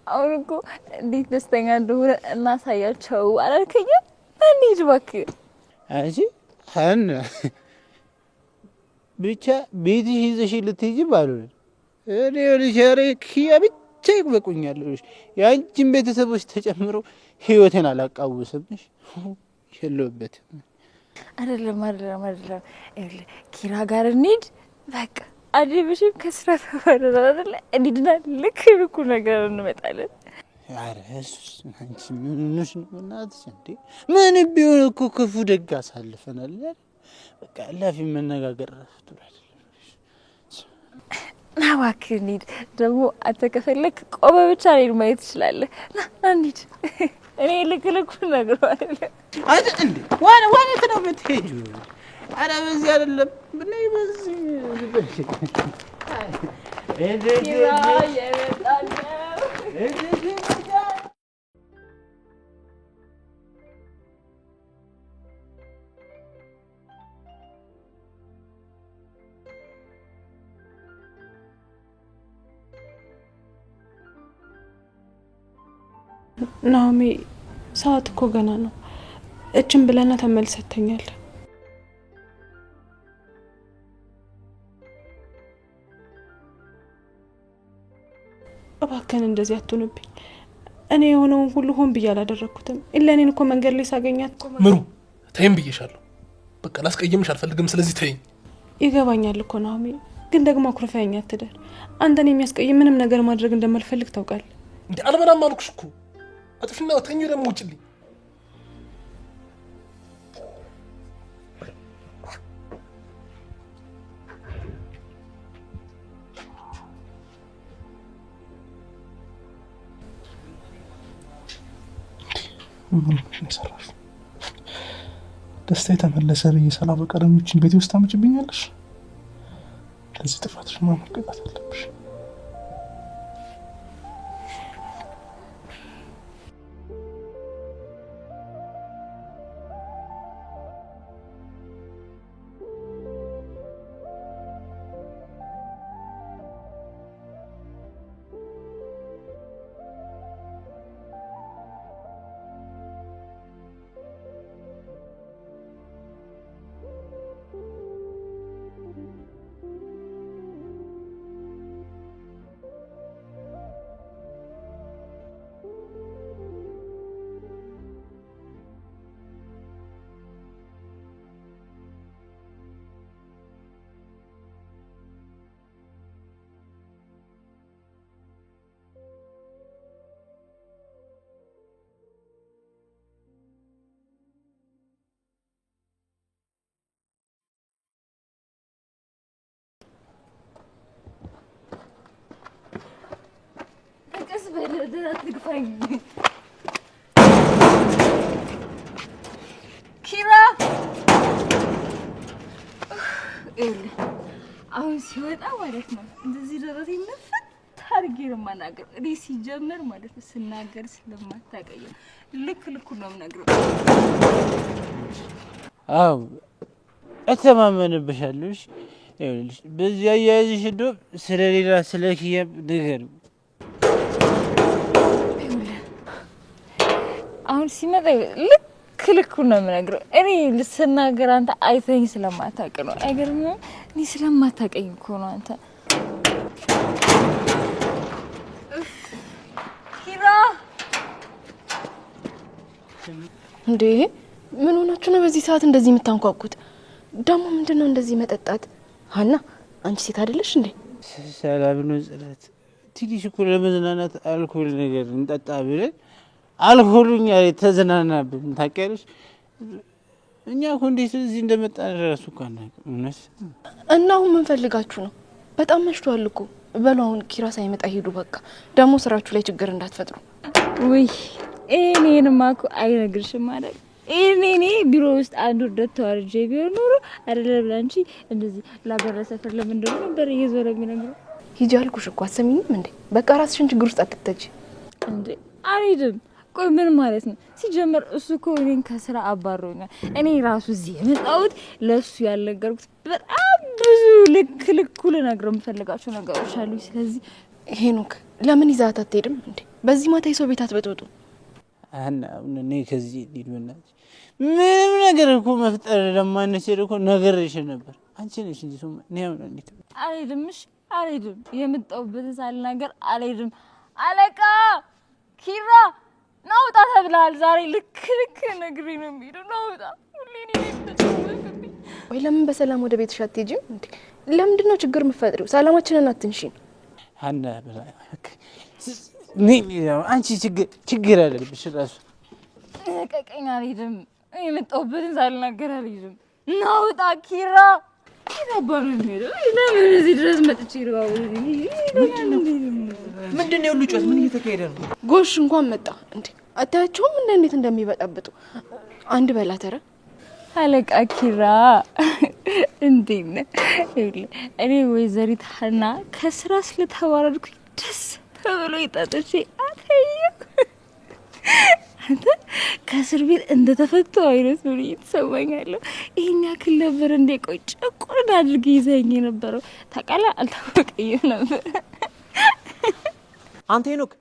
አሁን እኮ እንዴት ደስተኛ እንደሆነ እናሳያቸው አላልከኝም? እንዴት እባክህ አንቺ ሀና ብቻ ቤትሽ ይዘሽ ልትሄጂ ባልሆነ እኔ ልሻሬ ኪያ ብቻ ይበቁኛል። የአንቺን ቤተሰቦች ተጨምሮ ህይወቴን አላቃውስምሽ የለውበትም። አይደለም ኪራ ጋር እንሂድ በቃ አዲብሽም ከስራ ተፈረደ አይደለ? እንሂድና ልክ ልኩ ነገር እንመጣለን። ኧረ አንቺ ምንሽ ነው እናትሽ? እንዴ ምን ቢሆን እኮ ክፉ ደግ አሳልፈናል አይደል? በቃ ላፊ መነጋገር ረፍቱ አይደል? ና እባክህ እንሂድ። ደግሞ አንተ ከፈለክ ቆመ ብቻ እኔን ማየት ትችላለህ። ና እንሂድ። እኔ ልክ ነግረዋለሁ አይደል እንዴ? ዋና ነው የምትሄጂው? ኧረ በዚህ አይደለም ብነይ በዚህ ናሆሜ ሰዓት እኮ ገና ነው። እችን ብለና ተመልሰተኛል። እባክህን እንደዚህ አትሁንብኝ። እኔ የሆነውን ሁሉ ሆን ብዬ አላደረኩትም። እኔን እኮ መንገድ ላይ ሳገኛት ምሩ ተይም ብዬሻለሁ። በቃ ላስቀየምሽ አልፈልግም። ስለዚህ ተይኝ። ይገባኛል እኮ ናሆሜ፣ ግን ደግሞ አኩርፈኸኝ አትደር። አንተን የሚያስቀይም ምንም ነገር ማድረግ እንደማልፈልግ ታውቃለህ። እንዴ አልበላም አልኩሽ እኮ። አጥፊና ተኝ ደግሞ ውጭልኝ። ሰራሽ ደስታ የተመለሰ ብዬ ሰላም ቀደሞችን ቤቴ ውስጥ ታመጭብኛለሽ። ለዚህ ጥፋትሽ መቀጣት አለብሽ። ኪራ አሁን ሲወጣ ማለት ነው እንደዚህ ደረሰኝ ነፍት አድርጌ ነው የማናገር። እኔ ሲጀመር ማለት ነው ስናገር ስለማታውቀኝ ልክ ነው የምነግረው። አዎ እተማመንብሻለሁ። ይኸውልሽ በዚህ አያይዝሽ እንደው ስለሌላ ስለ ኪያብ ነገር አሁን ሲመጣ ልክ ነው የምነግረው። እኔ ልስናገር አንተ አይተኝ ስለማታውቅ ነው። አይገርምም? እኔ ስለማታውቀኝ እኮ ነው አንተ። ኪራ እንዴ ምን ሆናችሁ ነው በዚህ ሰዓት እንደዚህ የምታንኳኩት? ደግሞ ምንድነው እንደዚህ መጠጣት? ሀና አንቺ ሴት አይደለሽ እንዴ? ሰላም ነው ጽናት። ትንሽ እኮ ለመዝናናት አልኮል ነገር እንጠጣ ብለን አልኮሉኛ ተዝናናብን። ታውቂያለሽ እኛ እኮ እንዴት እዚህ እንደመጣን እራሱ እኮ አናውቅም። እውነት እና አሁን ምን ፈልጋችሁ ነው? በጣም መሽቷል እኮ። በሉ አሁን ኪራ ሳይመጣ ሄዱ። በቃ ደግሞ ስራችሁ ላይ ችግር እንዳትፈጥሩ። ውይ እኔንማ እኮ አይነግርሽም ማለት እኔ ቢሮ ውስጥ አንድ ወርደት ተዋርጄ ቢሆን ኖሮ አይደለም ላንቺ እንደዚህ ላገረ ሰፈር ለምንድን ነው ነበር እየዞረ የሚነግረው? ሂጂ አልኩሽ እኮ አትሰሚኝም እንዴ? በቃ ራስሽን ችግር ውስጥ አትክተጂ እንዴ። አልሄድም። ቆይ ምን ማለት ነው? ሲጀመር እሱ እኮ እኔን ከስራ አባሮኛል። እኔ ራሱ እዚህ የመጣሁት ለእሱ ያልነገርኩት በጣም ብዙ ልክ ልነግረው የምፈልጋቸው ነገሮች አሉ። ስለዚህ ሄኖክ ለምን ይዛት አትሄድም እንዴ? በዚህ ማታ የሰው ቤት አትበጥብጡ። አና እኔ ከዚህ ሊድመናች ምንም ነገር እኮ መፍጠር ለማንችል እኮ ነገርሽ ነበር። አንቺ ነሽ እንጂ ሱም ነው እንዴ? አልሄድምሽ፣ አልሄድም። የመጣሁበትን ሳልናገር አልሄድም። አለቃ ኪራ ናውጣ ተብለሃል። ዛሬ ልክ ነግሬ ነው የሚሄደው። ናውጣ ሁሌ ነው። ወይ ለምን በሰላም ወደ ቤትሽ አትሄጂም እንዴ? ለምንድን ነው ችግር የምትፈጥሪው? ሰላማችንን አትንሺን። ሀና አንቺ ችግር አለብሽ ራሱ። ቀቀኝ አልሄድም። የመጣሁበትን ሳልናገር አልሄድም። ናውጣ ኪራ ይባባሉ የሚሄደው ለምን እዚህ ድረስ መጥቼ ይርባው? ምንድን ነው ሁሉ ጩኸት? ምን እየተካሄደ ነው? ጎሽ እንኳን መጣ እንዴ! አታያቸውም እንዴት እንደሚበጣብጡ? አንድ በላተረ አለቃ ኪራ እንዴት ነህ? እኔ ወይዘሪት ሀና ከስራ ስለተባረርኩኝ ደስ ብሎ ይጣጥቼ አታየው። አንተ ከእስር ቤት እንደተፈታው አይነት ነው የተሰማኛለሁ። ይሄን ያክል ነበር እንዴ? ቆይ ጨቆን አድርግ ይዘኝ የነበረው ታውቃለህ። አልታወቀኝም ነበር። አንተ ሄኖክ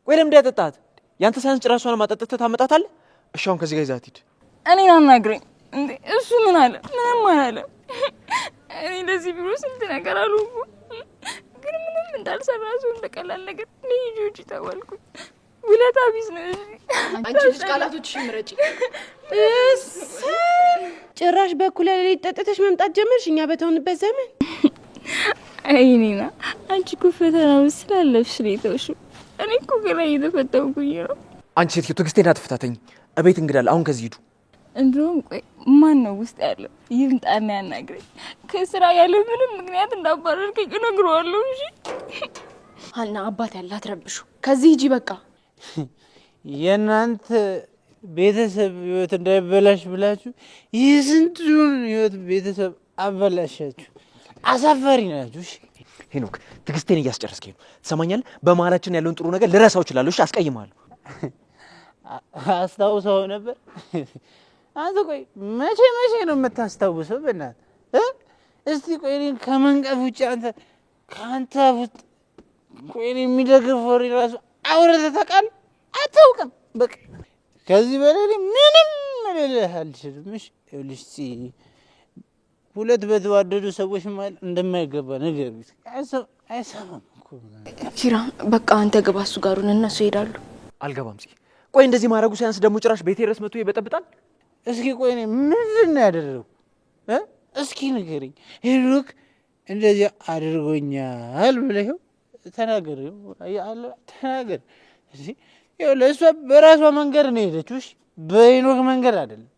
ቆይ ለምን ያጠጣት? ያንተ ሳይንስ ጭራሷን ማጠጣት ታመጣታለህ? እሺ አሁን ከዚህ ጋር ይዛት ሂድ። እኔን አናግረኝ እንዴ? እሱ ምን አለ? ምንም አላለም። እኔ ለዚህ ቢሮ ስንት ነገር አልኩ፣ ግን ምንም እንዳልሰራ ሰው እንደቀላል ነገር ልጆች ተባልኩኝ። ውለታ ቢስ ነው። አንቺ ልጅ ቃላቶችሽን ምረጪ። ጭራሽ በኩል ሌሊት ጠጥተሽ መምጣት ጀመርሽ እኛ በተውንበት ዘመን። አይኔና አንቺ እኮ ፈተናው ስላለፍሽ ነው የተውሽው። እኔ እኮ ገና እየተፈተንኩኝ ነው። አንቺ ሴትዮ ትዕግስቴን አትፈታተኝ። እቤት እንግዳል። አሁን ከዚህ ሂዱ። እንደውም ቆይ ማን ነው ውስጥ ያለው? ይምጣና ያናግረኝ። ከስራ ያለ ምንም ምክንያት እንዳባረርከኝ እነግረዋለሁ። እሺ ሀና አባት ያላት ረብሹ። ከዚህ ሂጂ በቃ። የእናንተ ቤተሰብ ህይወት እንዳይበላሽ ብላችሁ የስንቱን ህይወት ቤተሰብ አበላሻችሁ። አሳፋሪ ናችሁ። እሺ ሄኖክ ትዕግስቴን እያስጨረስከኝ ነው። ትሰማኛለህ? በመሀላችን ያለውን ጥሩ ነገር ልረሳው እችላለሁ። እሺ አስቀይማለሁ። አስታውሰው ነበር። አንተ ቆይ መቼ ነው የምታስታውሰው? በእናትህ እስቲ ቆይ እኔን ከመንቀፍ ውጭ ከአንተ ውስጥ ቆይ እኔን የሚደግፍ ወሬ ራሱ አውርተህ ታውቃለህ? አታውቅም። በቃ ከዚህ በላይ ምንም ልልህ አልችልም። እሺ ይኸውልሽ ሁለት በተዋደዱ ሰዎች ማለት እንደማይገባ ነገር ቢት አይሰማም እኮ ኪራ። በቃ አንተ ግባ፣ እሱ ጋሩን እነሱ ይሄዳሉ። አልገባም። ቆይ እንደዚህ ማድረጉ ሳያንስ ደግሞ ጭራሽ ቤቴ ድረስ መጥቶ ይበጠብጣል። እስኪ ቆይ እኔ ምንድን ነው ያደረገው? እስኪ ንገረኝ። ሄኖክ እንደዚህ አድርጎኛል ብለህ ተናገር። ተናገር። ይኸው ለእሷ በራሷ መንገድ ነው የሄደችው። እሺ በሄኖክ መንገድ አይደለም።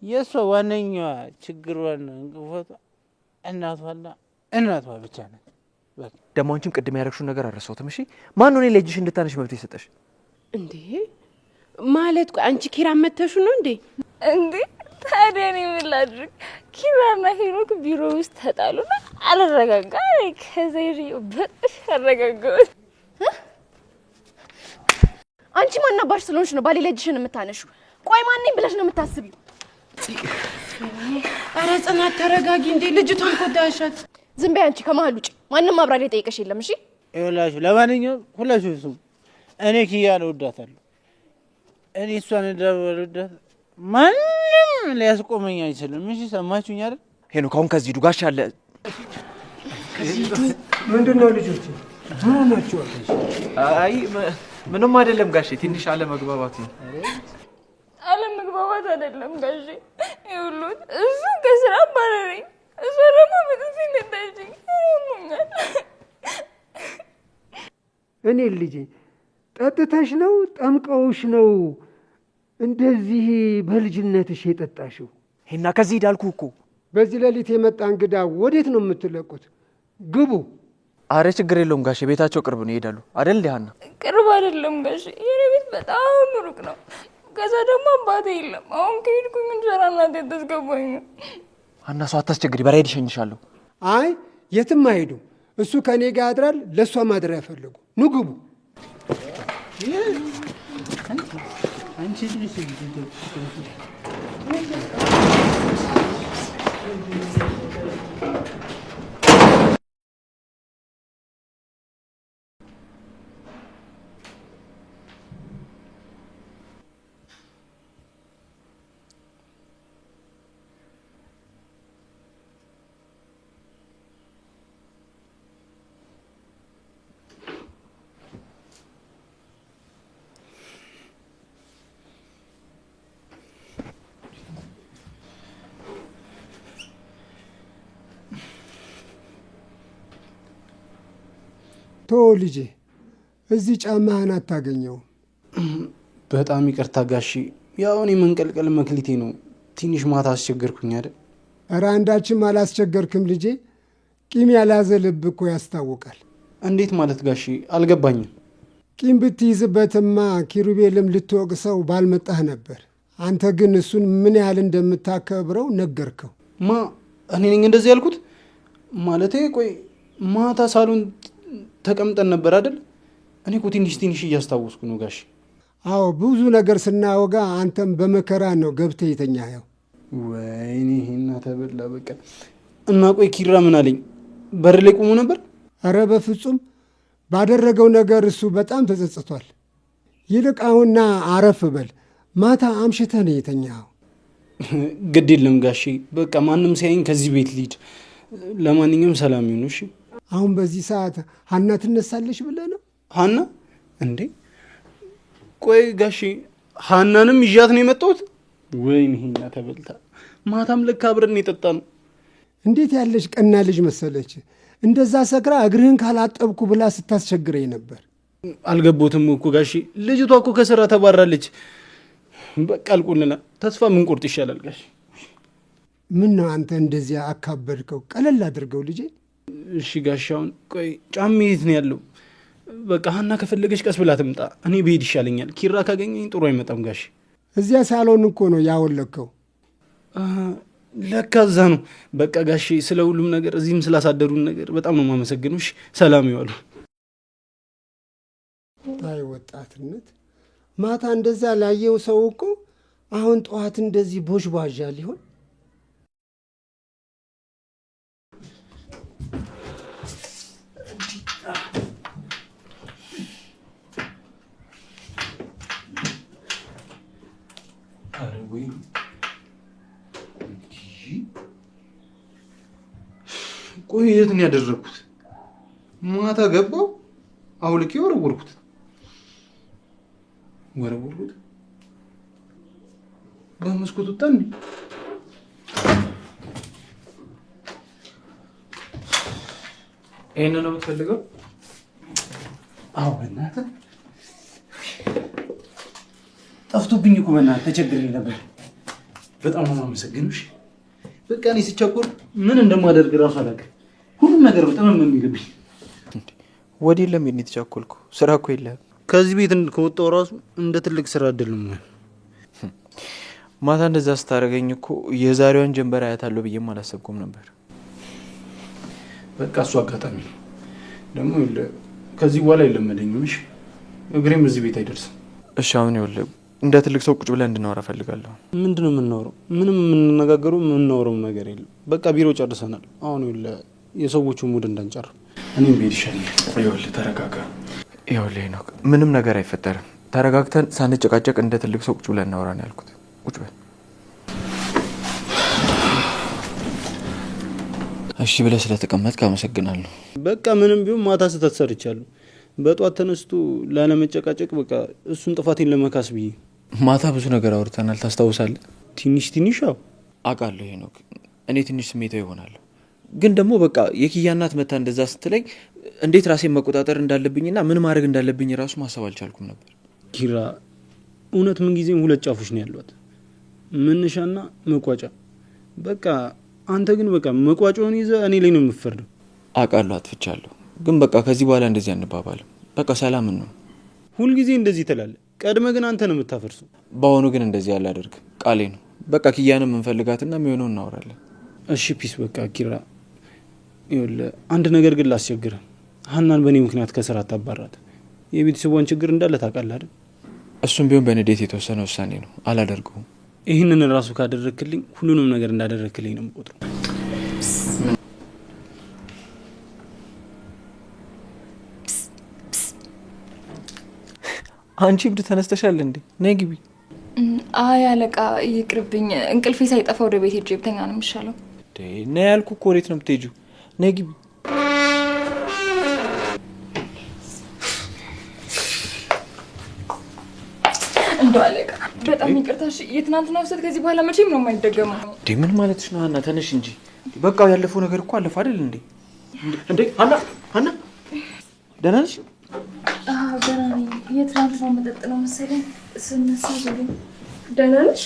የእሷ ዋነኛዋ ችግሯና እንቅፋቷ እናቷ ብቻ ናት። ደግሞ አንቺም ቅድም ያደረግሽውን ነገር አልረሳሁትም። እሺ ማን ነው እኔ ለእጅሽ እንድታነሽ መብት የሰጠሽ? እንዴ ማለት ቆይ አንቺ ኪራ መተሹ ነው እንዴ? እንዴ ታዲያ እኔ ምን ላድርግ? ኪራና ሄኖክ ቢሮ ውስጥ ተጣሉና አልረጋጋ። ከዛ በጥሽ አረጋጋሁት። አንቺ ማን አባሽ ስለሆንሽ ነው ባሌ ለእጅሽን የምታነሹ? ቆይ ማን ነኝ ብለሽ ነው የምታስቢው? ኧረ ጽናት ተረጋጊ እንዴ! ልጅቷን ኮዳሻት። ዝም በይ አንቺ፣ ከመሀል ውጪ። ማንም ማብራሪያ የጠየቀሽ የለም። እሺ ይኸውላችሁ፣ ለማንኛውም ሁላችሁ ስሙ። እኔ ኪያን እወዳታለሁ። እኔ እሷን እንደወዳት ማንም ሊያስቆመኝ አይችልም። እሺ ሰማችሁኝ አይደል? ሄኖክ አሁን ከዚህ ሂዱ። ጋሽ አለ። ምንድነው ልጆች ምን ሆናችኋል? አይ ምንም አይደለም ጋሼ፣ ትንሽ አለመግባባት ነው። አለመግባባት አይደለም ጋሼ። ይኸውልዎት እሱ ከስራ አባረረኝ፣ እሷ ደግሞ በጥፊ መታችኝ። እኔ ልጄ ጠጥተሽ ነው ጠምቀውሽ ነው እንደዚህ በልጅነትሽ የጠጣሽው? ሄና ከዚህ ዳልኩ እኮ። በዚህ ሌሊት የመጣ እንግዳ ወዴት ነው የምትለቁት? ግቡ። አረ ችግር የለውም ጋሼ፣ ቤታቸው ቅርብ ነው፣ ይሄዳሉ አይደል? ዲሃና ቅርብ አይደለም ጋሼ፣ የኔ ቤት በጣም ሩቅ ነው። ከዛ ደግሞ አባቴ የለም። አሁን ከሄድኩኝ እንጀራ እናቴ ተስገባኝ። ሀና ሰው አታስቸግሪ፣ በራይድ እሸኝሻለሁ። አይ የትም አይሄዱም። እሱ ከኔ ጋር ያድራል። ለእሷ ማድሪያ ያፈልጉ። ኑ ግቡ። ቶ ልጄ እዚህ ጫማህን አታገኘውም። በጣም ይቅርታ ጋሺ፣ ያው እኔ መንቀልቀል መክሊቴ ነው። ትንሽ ማታ አስቸገርኩኝ አይደል? ኧረ አንዳችም አላስቸገርክም ልጄ። ቂም ያልያዘ ልብ እኮ ያስታውቃል። እንዴት ማለት ጋሺ? አልገባኝም። ቂም ብትይዝበትማ ኪሩቤልም ልትወቅሰው ባልመጣህ ነበር። አንተ ግን እሱን ምን ያህል እንደምታከብረው ነገርከው። እኔ ነኝ እንደዚህ ያልኩት? ማለቴ ቆይ ማታ ሳሎን ተቀምጠን ነበር አይደል? እኔ እኮ ትንሽ እያስታወስኩ ነው ጋሽ። አዎ ብዙ ነገር ስናወጋ አንተም በመከራ ነው ገብተህ የተኛኸው። ወይኔ ይሄና ተበላ በቃ። እና ቆይ ኪራ ምን አለኝ? በር ላይ ቆሞ ነበር? አረ በፍጹም ባደረገው ነገር እሱ በጣም ተጸጽቷል። ይልቅ አሁንና አረፍ በል፣ ማታ አምሽተህ ነው የተኛኸው። ግድ የለም ጋሼ፣ በቃ ማንም ሲያይኝ ከዚህ ቤት ልሂድ። ለማንኛውም ሰላም ይሁን። እሺ። አሁን በዚህ ሰዓት ሀና ትነሳለች ብለህ ነው? ሀና እንዴ? ቆይ ጋሼ ሀናንም ይዣት ነው የመጣሁት? ወይኔ ይሄና ተበልታ። ማታም ለካ አብረን የጠጣ ነው። እንዴት ያለች ቀና ልጅ መሰለች። እንደዛ ሰክራ እግርህን ካላጠብኩ ብላ ስታስቸግረኝ ነበር። አልገቦትም እኮ ጋሼ፣ ልጅቷ እኮ ከስራ ተባራለች። በቃ አልቆልናል። ተስፋ ምን ቁርጥ ይሻላል ጋሼ። ምን ነው አንተ እንደዚያ አካበድከው? ቀለል አድርገው ልጄ። እሺ ጋሼ፣ አሁን ቆይ ጫሜ የት ነው ያለው? በቃ ሀና ከፈለገች ቀስ ብላ ትምጣ። እኔ ብሄድ ይሻለኛል። ኪራ ካገኘኝ ጥሩ አይመጣም ጋሼ። እዚያ ሳሎን እኮ ነው ያወለከው። ለካ እዛ ነው። በቃ ጋሼ፣ ስለ ሁሉም ነገር እዚህም ስላሳደሩን ነገር በጣም ነው የማመሰግነው። እሺ፣ ሰላም ይዋሉ። ታይ ወጣትነት ማታ እንደዛ ላየው ሰው እኮ አሁን ጠዋት እንደዚህ ቦዥቧዣ ሊሆን። ቆይ የት ነው ያደረኩት? ማታ ገባው አውልቄ ወረወርኩት። በመስኮት ወጣ እንዴ? ይሄንን ነው የምትፈልገው? አዎ በእናትህ ጠፍቶብኝ እኮ በእናትህ ተቸግሬ ነበር። በጣም ነው የማመሰግነው። በቃ እኔ ስቸኩር ምን እንደማደርግ እራሱ አላውቅም። ሁሉም ነገር በጣም ነው የሚልብኝ። ወዴ ለምን የተቻኮልኩ? ስራ እኮ የለህም። ከዚህ ቤት ከወጣሁ ራሱ እንደ ትልቅ ስራ እድል ነው። ማታ እንደዛ ስታደርገኝ እኮ የዛሬዋን ጀንበር አያታለሁ ብዬም አላሰብኩም ነበር። በቃ እሱ አጋጣሚ ነው። ደግሞ ከዚህ በኋላ አይለመደኝም። እሺ፣ እግሬም እዚህ ቤት አይደርስም። እሺ፣ አሁን ይኸውልህ እንደ ትልቅ ሰው ቁጭ ብለን እንድናወራ ፈልጋለሁ። ምንድን ነው የምናወራው? ምንም የምንነጋገረው የምናወራው ነገር የለም። በቃ ቢሮ ጨርሰናል። አሁን ይኸውልህ የሰዎቹ ሙድ እንዳንጨር እኔም ብሄድ ይሻለኛል። ይኸውልህ ተረጋጋ። ይኸውልህ ሄኖክ፣ ምንም ነገር አይፈጠርም። ተረጋግተን ሳንጨቃጨቅ እንደ ትልቅ ሰው ቁጭ ብለን እናወራ ነው ያልኩት። ቁጭ በል። እሺ ብለህ ስለተቀመጥክ አመሰግናለሁ። በቃ ምንም ቢሆን ማታ ስህተት ሰርቻለሁ። በጧት ተነስቶ ላለመጨቃጨቅ በቃ እሱን ጥፋቴን ለመካስ ብዬ ማታ ብዙ ነገር አውርተናል። ታስታውሳለህ? ትንሽ አዎ አውቃለሁ ሄኖክ። እኔ ትንሽ ስሜታዊ እሆናለሁ፣ ግን ደግሞ በቃ የኪያ እናት መታ እንደዛ ስትለኝ እንዴት ራሴን መቆጣጠር እንዳለብኝና ምን ማድረግ እንዳለብኝ ራሱ ማሰብ አልቻልኩም ነበር። ኪራ፣ እውነት ምን ጊዜም ሁለት ጫፎች ነው ያሏት፣ መነሻና መቋጫ። በቃ አንተ ግን በቃ መቋጫውን ይዘህ እኔ ላይ ነው የምትፈርደው። አውቃለሁ አጥፍቻለሁ፣ ግን በቃ ከዚህ በኋላ እንደዚህ አንባባልም። በቃ ሰላምን ነው። ሁልጊዜ እንደዚህ ትላለህ፣ ቀድመህ ግን አንተ ነው የምታፈርሰው። በአሁኑ ግን እንደዚህ አላደርግም፣ ቃሌ ነው። በቃ ኪያንም እንፈልጋትና የሚሆነው እናወራለን። እሺ ፒስ። በቃ ኪራ፣ ይኸውልህ አንድ ነገር ግን ላስቸግርህ። ሀናን በእኔ ምክንያት ከስራ አታባራት። የቤተሰቧን ችግር እንዳለ ታውቃለህ አይደል? እሱም ቢሆን በንዴት የተወሰነ ውሳኔ ነው፣ አላደርገውም። ይህንን ራሱ ካደረግክልኝ ሁሉንም ነገር እንዳደረግክልኝ ነው የምቆጥረው። አንቺ እብድ ተነስተሻል እንዴ? ነይ ግቢ። አይ አለቃ ይቅርብኝ፣ እንቅልፌ ሳይጠፋ ወደ ቤት ሄጄ ብተኛ ነው የሚሻለው። ነይ ያልኩ እኮ። ወዴት ነው የምትሄጂው? ነይ ግቢ። እንደው አለቃ በጣም ይቅርታ። እሺ የትናንትና ውሰት ከዚህ በኋላ መቼም ነው የማይደገመው። እንዴ ምን ማለትሽ ነው ሀና? ተነሽ እንጂ። በቃ ያለፈው ነገር እኮ አለፈ አይደል እንዴ? እንዴ ሀና ደህና ነሽ? አዎ ደህና ነኝ። የትናንትናው መጠጥ ነው መሰለኝ ስነሳ ዞሬ። ደህና ነሽ?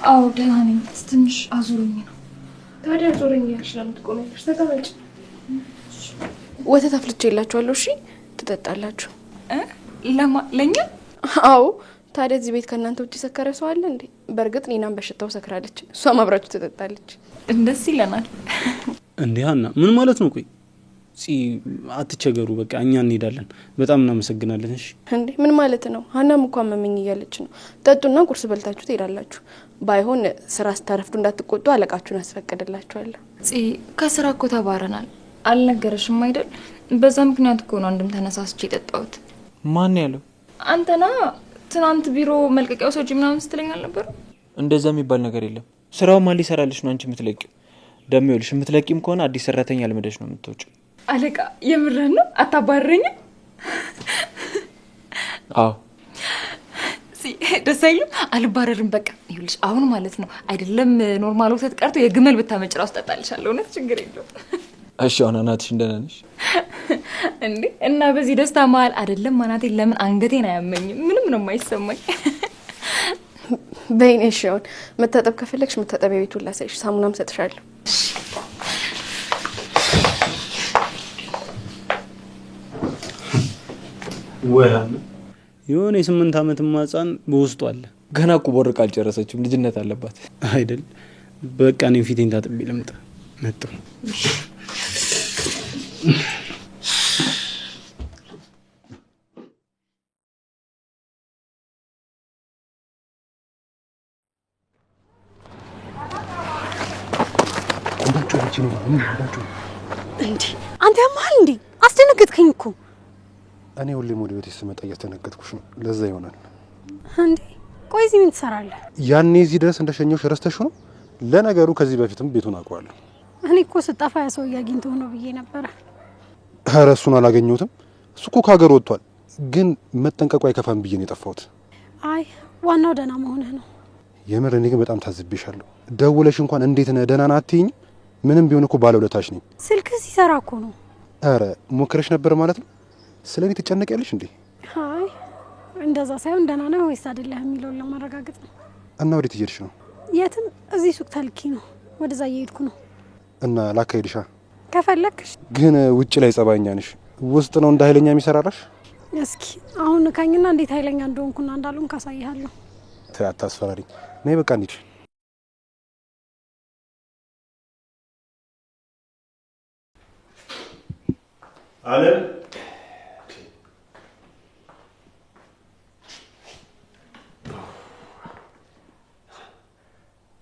አዎ ደህና ነኝ። ትንሽ አዞረኝ ነው። ታዲያ አዞረኝ ያልሽ ለምን ትቆሚያለሽ? ተቀመጭ። ወተት አፍልቼላችኋለሁ። እሺ ትጠጣላችሁ። ለኛ? አዎ። ታዲያ እዚህ ቤት ከእናንተ ውጭ ሰከረ ሰው አለ እንዴ? በእርግጥ ኒናም በሽታው ሰክራለች፣ እሷም አብራችሁ ትጠጣለች። ደስ ይለናል። እንዴ ሀና ምን ማለት ነው? ቆይ አትቸገሩ፣ በቃ እኛ እንሄዳለን። በጣም እናመሰግናለን። እሺ እንዴ ምን ማለት ነው? ሀናም እኮ አመመኝ እያለች ነው። ጠጡና ቁርስ በልታችሁ ትሄዳላችሁ። ባይሆን ስራ ስታረፍዱ እንዳትቆጡ አለቃችሁን አስፈቅድላችኋለሁ። ከስራ እኮ ተባረናል። አልነገረሽም አይደል? በዛ ምክንያት እኮ ነው አንድም ተነሳስቼ የጠጣሁት። ማን ያለው? አንተና ትናንት ቢሮ መልቀቂያው ሰውጂ ምናምን ስትለኝ አልነበረ? እንደዛ የሚባል ነገር የለም። ስራው ማን ሊሰራልሽ ነው አንቺ የምትለቂው? ደሞ ይኸውልሽ የምትለቂም ከሆነ አዲስ ሰራተኛ አልመደሽ ነው የምትወጪው። አለቃ የምርህን ነው? አታባረኝም? አዎ ደስ አይልም? አልባረርም። በቃ ይኸውልሽ አሁን ማለት ነው አይደለም ኖርማል ወተት ቀርቶ የግመል ብታመጭ ራስ ጠጣልሻለሁ። እውነት ችግር የለውም። እሺ አሁን እናትሽ እንደና ነሽ እንዴ? እና በዚህ ደስታ መሀል አይደለም ማናቴ ለምን አንገቴን አያመኝም? ምንም ነው የማይሰማኝ። በይኔሽ አሁን መታጠብ ከፈለግሽ መታጠቢያ ቤቱን ላሳይሽ፣ ሳሙናም ሰጥሻለሁ። ወይ የሆነ የ8 ዓመት ማጻን በውስጡ አለ። ገና እኮ ቦርቃ አልጨረሰችም፣ ልጅነት አለባት አይደል? በቃ እኔም ፊቴን ታጥቤ ልምጣ። መጣሁ። እንዴ አንተ ያማል እንዴ? አስደነገጥከኝ እኮ። እኔ ሁሌም ወደ ቤት ስመጣ እያስደነገጥኩሽ ነው። ለዛ ይሆናል። እንዴ ቆይ እዚህ ምን ትሰራለህ? ያኔ እዚህ ድረስ እንደሸኘሁሽ ረስተሽው ነው? ለነገሩ ከዚህ በፊትም ቤቱን አውቀዋለሁ። እኔ እኮ ስጠፋ ያ ሰውዬ አግኝቶህ ነው ብዬ ነበረ። ኧረ እሱን አላገኘሁትም። እሱ እኮ ከሀገር ወጥቷል። ግን መጠንቀቁ አይከፋም ብዬ ነው የጠፋሁት። አይ ዋናው ደህና መሆንህ ነው። የምር እኔ ግን በጣም ታዝቤሻለሁ። ደውለሽ እንኳን እንዴት ነህ ደህና ነህ አትይኝ? ምንም ቢሆን እኮ ባለውለታሽ ነኝ። ስልክ ሲሰራ እኮ ነው። ኧረ ሞክረሽ ነበር ማለት ነው? ስለ እኔ ትጨነቂያለሽ እንዴ? አይ እንደዛ ሳይሆን ደህና ነህ ወይስ አይደለህ የሚለውን ለማረጋገጥ ነው። እና ወዴት እየሄድሽ ነው? የትም፣ እዚህ ሱቅ ተልኪ ነው። ወደዛ እየሄድኩ ነው። እና ላካሄድሻ ከፈለክሽ። ግን ውጭ ላይ ጸባይኛ ነሽ፣ ውስጥ ነው እንደ ኃይለኛ የሚሰራራሽ። እስኪ አሁን ካኝና እንዴት ኃይለኛ እንደሆንኩና እንዳሉን ካሳይሃለሁ። አታስፈራሪኝ። ነይ በቃ እንሂድ። አለም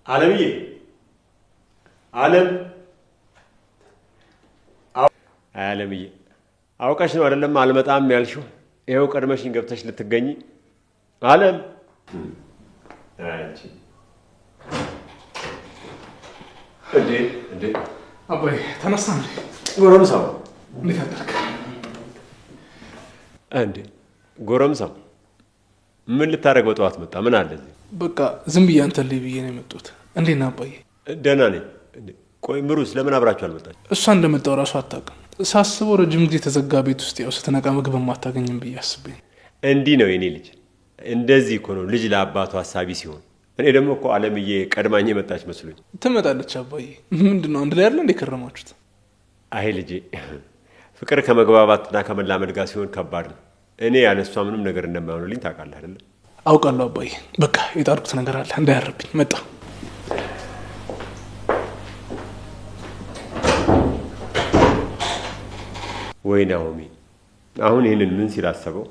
አለምዬ፣ አለም አለምዬ፣ አውቀሽ ነው አይደለም አልመጣም ያልሽው? ይኸው ቀድመሽኝ ገብተሽ ልትገኝ። አለም አንቺ እንዴ አባይ ተነሳ እንዴ? ጎረምሳው እንዴት አደርክ? እንዴ ጎረምሳው ምን ልታረግ በጠዋት መጣ? ምን አለ እዚህ? በቃ ዝም ብዬ አንተን ልይ ብዬ ነው የመጣሁት። እንዴት ነህ አባዬ? ደህና ነኝ። ቆይ ምሩስ ለምን አብራችሁ አልመጣች? እሷ እንደመጣው እራሱ አታውቅም። ሳስበው ረጅም ጊዜ የተዘጋ ቤት ውስጥ ያው ስትነቃ ምግብ ማታገኝም ብዬ አስቤኝ። እንዲህ ነው የኔ ልጅ። እንደዚህ እኮ ነው ልጅ ለአባቱ ሀሳቢ ሲሆን። እኔ ደግሞ እኮ አለምዬ ቀድማኝ የመጣች መስሎኝ። ትመጣለች አባዬ። ምንድን ነው አንድ ላይ አይደል እንደ ከረማችሁት? አይ ልጄ፣ ፍቅር ከመግባባትና ከመላመድ ጋር ሲሆን ከባድ ነው። እኔ ያለ እሷ ምንም ነገር እንደማይሆንልኝ ታውቃለህ አይደለ? አውቃለሁ አባዬ። በቃ የጣርኩት ነገር አለ እንዳያረብኝ። መጣ ወይ ናኦሚ፣ አሁን ይህንን ምን ሲል አሰበው?